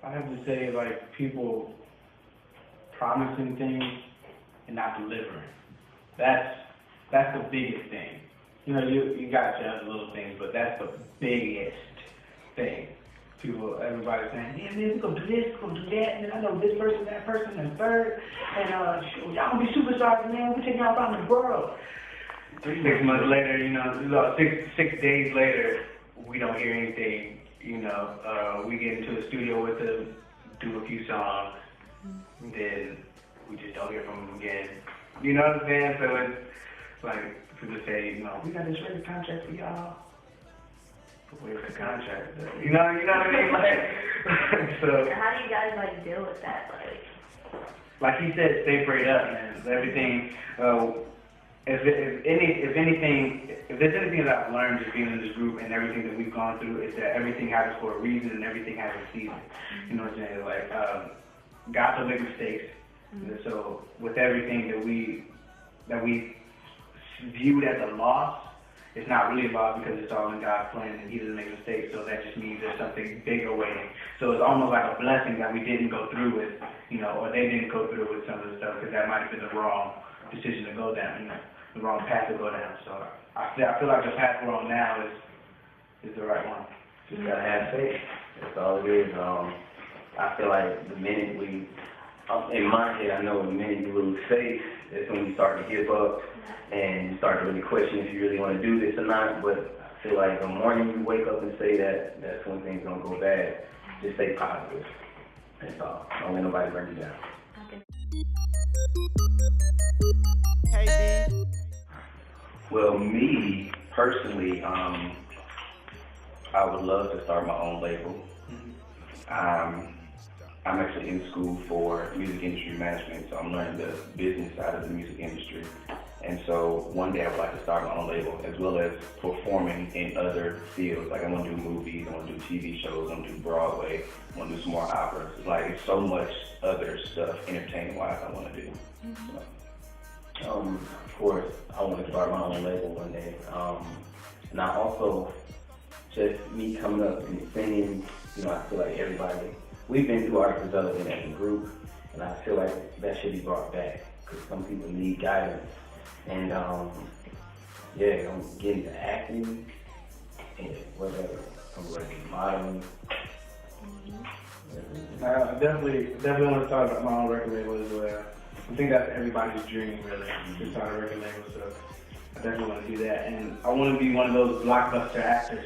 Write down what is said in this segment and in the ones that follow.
I have to say, like, people promising things and not delivering. That's the biggest thing. You know, you got your other little things, but that's the biggest thing. Everybody saying, yeah, man, we're gonna do this, we're gonna do that, and then I know this person, that person, and third, and y'all gonna be superstars, man, we're taking y'all around the world. 6 months later, you know, six days later, we don't hear anything, you know, we get into the studio with them, do a few songs, and then we just don't hear from them again. You know what I'm saying? So it's like, people say, you know, we got this record contract for y'all. Where's the contract? You know what I mean? Like, so. How do you guys like deal with that? Like he said, stay prayed up, man. Everything. If there's anything that I've learned just being in this group and everything that we've gone through, is that everything happens for a reason and everything has a season. You know what I'm saying? Like God will make mistakes. So with everything that we viewed as a loss, it's not really a loss because it's all in God's plan and He doesn't make mistakes. So that just means there's something bigger waiting. So it's almost like a blessing that we didn't go through with, you know, or they didn't go through with some of the stuff because that might have been the wrong decision to go down, you know, the wrong path to go down. So I feel like the path we're on now is the right one. Just gotta have faith. That's all it is. I feel like the minute in my head, I know the minute you lose faith, that's when you start to give up and you start to really question if you really want to do this or not. But I feel like the morning you wake up and say that, that's when things don't go bad. Just stay positive. That's all. Don't let nobody bring you down. Hey, D. Well, me personally, I would love to start my own label. I'm actually in school for music industry management, so I'm learning the business side of the music industry. And so one day I would like to start my own label, as well as performing in other fields. Like I want to do movies, I want to do TV shows, I want to do Broadway, I want to do some more operas. It's like it's so much other stuff, entertainment-wise, I want to do. So, of course, I want to start my own label one day. And I also, just me coming up and singing, you know, I feel like everybody, we've been through artist development as a group, and I feel like that should be brought back, because some people need guidance. And yeah, I'm getting into acting, and whatever, I'm working modeling. I definitely want to start my own record label as well. I think that's everybody's dream, really, to start a record label, so I definitely want to do that. And I want to be one of those blockbuster actors,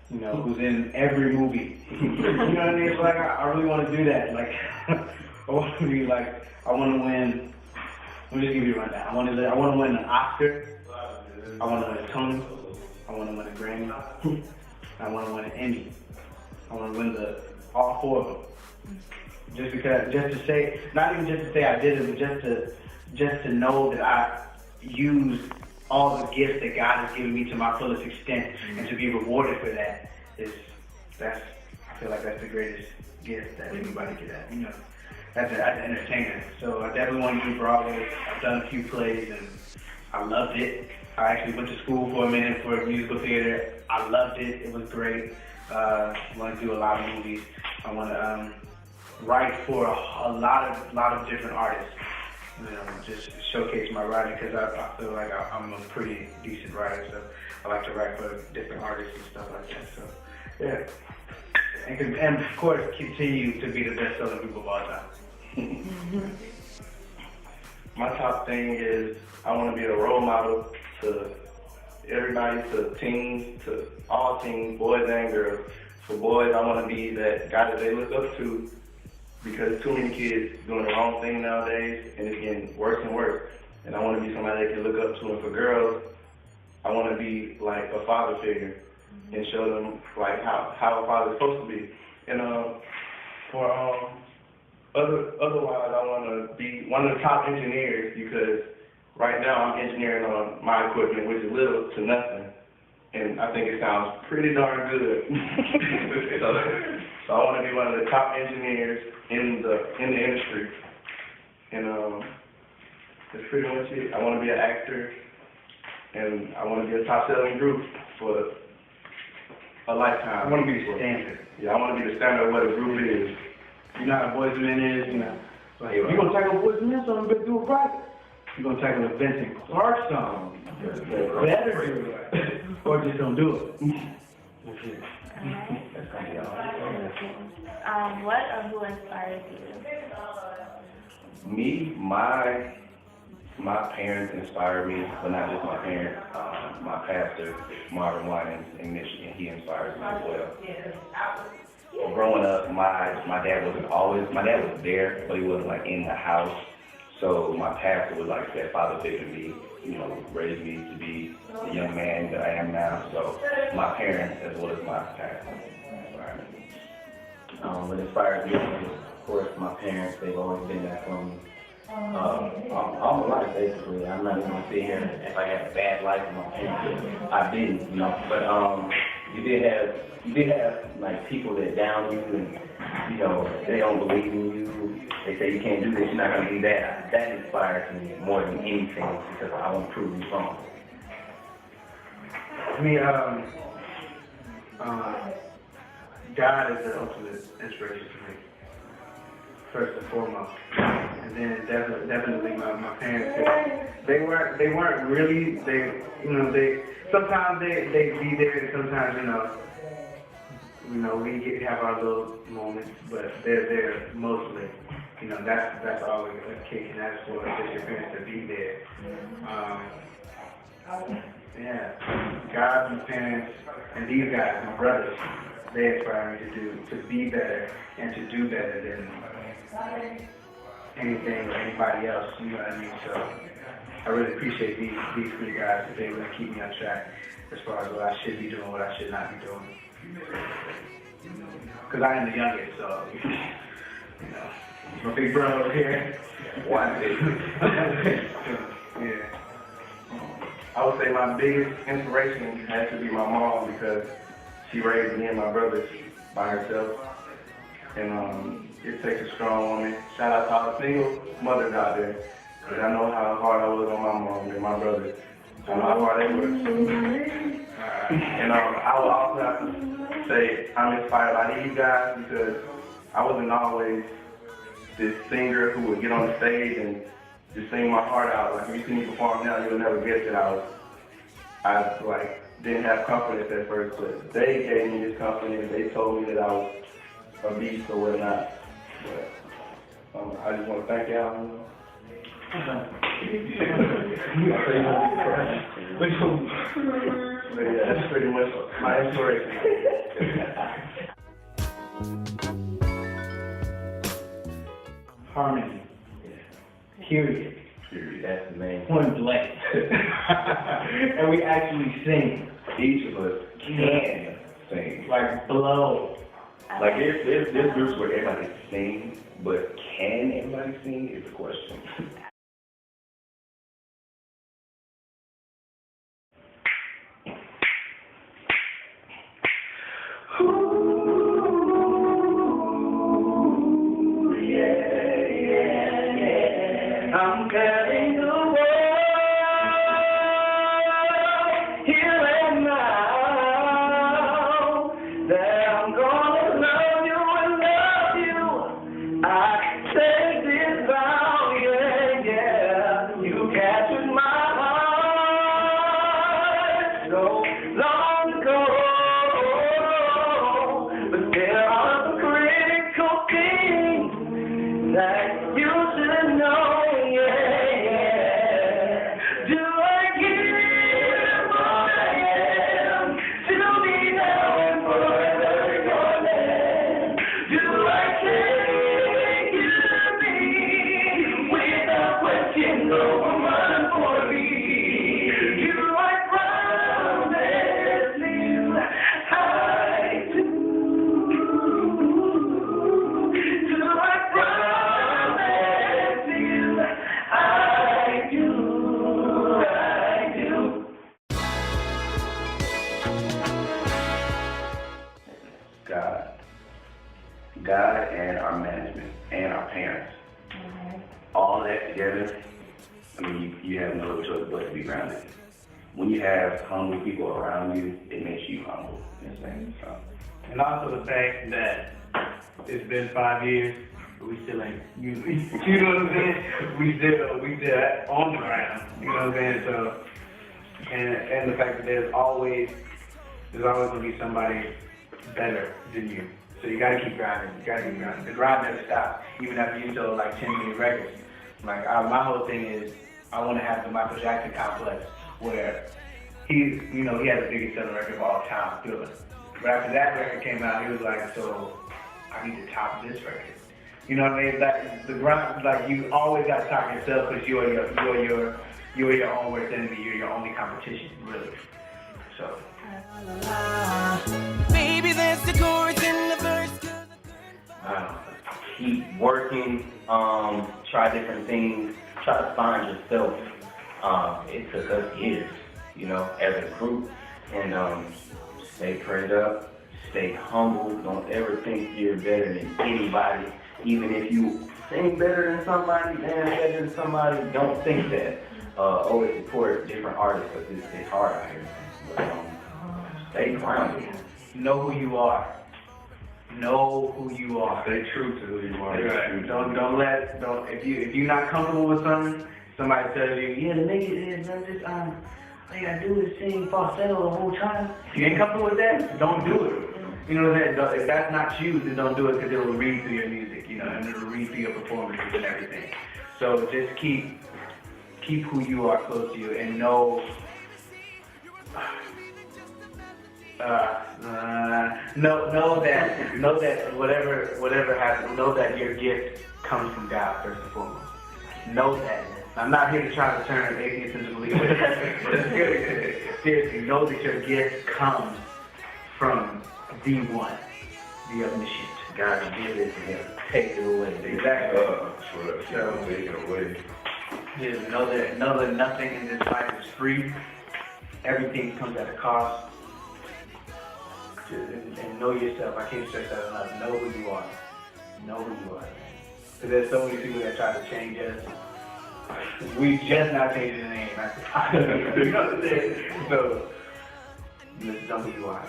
you know, who's in every movie. You know what I mean? It's like, I really want to do that. Like, I want to be like, I want to win, let me just give you a rundown. I want to win an Oscar, I want to win a Tony, I want to win a Grammy, I want to win an Emmy. I want to win all four of them. Just to say, not even just to say I did it, but just to know that I used all the gifts that God has given me to my fullest extent, and to be rewarded for that I feel like that's the greatest gift that anybody could have, you know, as an entertainer. So I definitely want to do Broadway. I've done a few plays and I loved it. I actually went to school for a minute for musical theater. I loved it. It was great. I want to do a lot of movies. I want to write for a lot of different artists. You know, just showcase my writing, because I feel like I'm a pretty decent writer, so I like to write for different artists and stuff like that. So, yeah. And of course, continue to be the best-selling group of all time. My top thing is I want to be a role model to everybody, to teens, to all teens, boys and girls. For boys, I want to be that guy that they look up to, because too many kids doing the wrong thing nowadays, and it's getting worse and worse. And I want to be somebody they can look up to. And for girls, I want to be like a father figure and show them like how a father's supposed to be. And otherwise, I want to be one of the top engineers, because right now I'm engineering on my equipment, which is little to nothing, and I think it sounds pretty darn good. So I want to be one of the top engineers in the industry, and that's pretty much it. I want to be an actor, and I want to be a top-selling group for a lifetime. I want to be the standard. Yeah, I want to be the standard of what a group is. You know how Boys and Men is, you know. Like, if you're going to tackle a Boys and Men song, you better do it right. You're going to tackle a Vincent Clark song, you better do it. Or just don't do it. What or who inspires you? Me, my parents inspired me, but not just my parents. My pastor, Marvin Winans in Michigan, he inspires me as well. Growing up, my dad was there, but he wasn't like in the house. So my pastor was like that father figure to me, you know, raised me to be the young man that I am now. So my parents as well as my pastor inspired me. What inspires me, of course, my parents, they've always been there for me. All my life, basically. I'm not even going to sit here and if I had a bad life with my parents. I didn't, you know. But you did have like people that down you and, you know, they don't believe in you. They say you can't do this, you're not going to do that. That inspires me more than anything because I want to prove you wrong. I mean, God is the ultimate inspiration for me, first and foremost. And then definitely my parents. They weren't really. Sometimes they be there, and sometimes we have our little moments, but they're there mostly. You know, that's all a kid can ask for, is just your parents to be there. Yeah, God, my parents, and these guys, my brothers, they inspire me to be better and to do better than anything or anybody else. You know what I mean? So I really appreciate these three guys that they really keep me on track as far as what I should be doing, what I should not be doing. Because I am the youngest, so you know, my big brother over here. Yeah. I would say my biggest inspiration has to be my mom because she raised me and my brothers by herself. And it takes a strong woman. Shout out to all the single mothers out there. Because I know how hard I was on my mom and my brothers. I know how hard they were. And I would also have to say I'm inspired by these guys because I wasn't always this singer who would get on the stage and just sing my heart out. Like, if you see me perform now, you'll never guess that I didn't have confidence at first, but they gave me this confidence. They told me that I was a beast or whatnot. But I just want to thank y'all. But yeah, that's pretty much my inspiration. Harmony. Period. That's the main Point blank. And we actually sing. Each of us can sing. Like blow. Like there's groups where everybody sings, but can everybody sing is the question. I'm telling the world here and now that I'm gonna love you and love you. I take this vow, yeah, yeah. You captured my heart so long ago, but there are some critical things that you should know. God and our management and our parents. All that together, I mean, you have no choice but to be grounded. when you have humble people around you, it makes you humble. You know what I'm saying? So, And also the fact that it's been 5 years, but we still ain't, you know what I'm saying? We still on the ground, you know what I'm saying? So, and the fact that there's always gonna be somebody better than you. So you gotta keep grinding, The grind never stops, even after you sell like 10 million records. Like, my whole thing is, I wanna have the Michael Jackson complex, where he had the biggest selling record of all time, Thriller. But after that record came out, he was like, so I need to top this record. You know what I mean? Like the grind, like you always got to top yourself because you are your own worst enemy. You're your only competition, really. So. Baby, that's the chorus in the verse. Keep working, try different things, try to find yourself. It took us years, as a group, and stay prayed up, stay humble. Don't ever think you're better than anybody, even if you sing better than somebody, dance better than somebody. Don't think that. Always support different artists because it's hard out here. But, stay grounded. Know who you are. Know who you are. Stay true to who you are. Right. If you're not comfortable with something, somebody tells you, yeah, to make it is, man, just all you gotta do is sing falsetto the whole time. If you ain't comfortable with that, don't do it. You know what I'm saying? If that's not you, then don't do it because it'll read through your music, and it'll read through your performances and everything. So just keep who you are close to you and know that whatever happens, know that your gift comes from God first and foremost. Know that. I'm not here to try to turn atheists into believers. Seriously, know that your gift comes from the one, the omniscient. God give it to him. Take it away. Exactly. So take it away. Just know that nothing in this life is free. Everything comes at a cost. And know yourself. I can't stress that enough. Know who you are. Know who you are. Because there's so many people that try to change us. We just not changing the name. You know what I'm saying? So, just know who you are.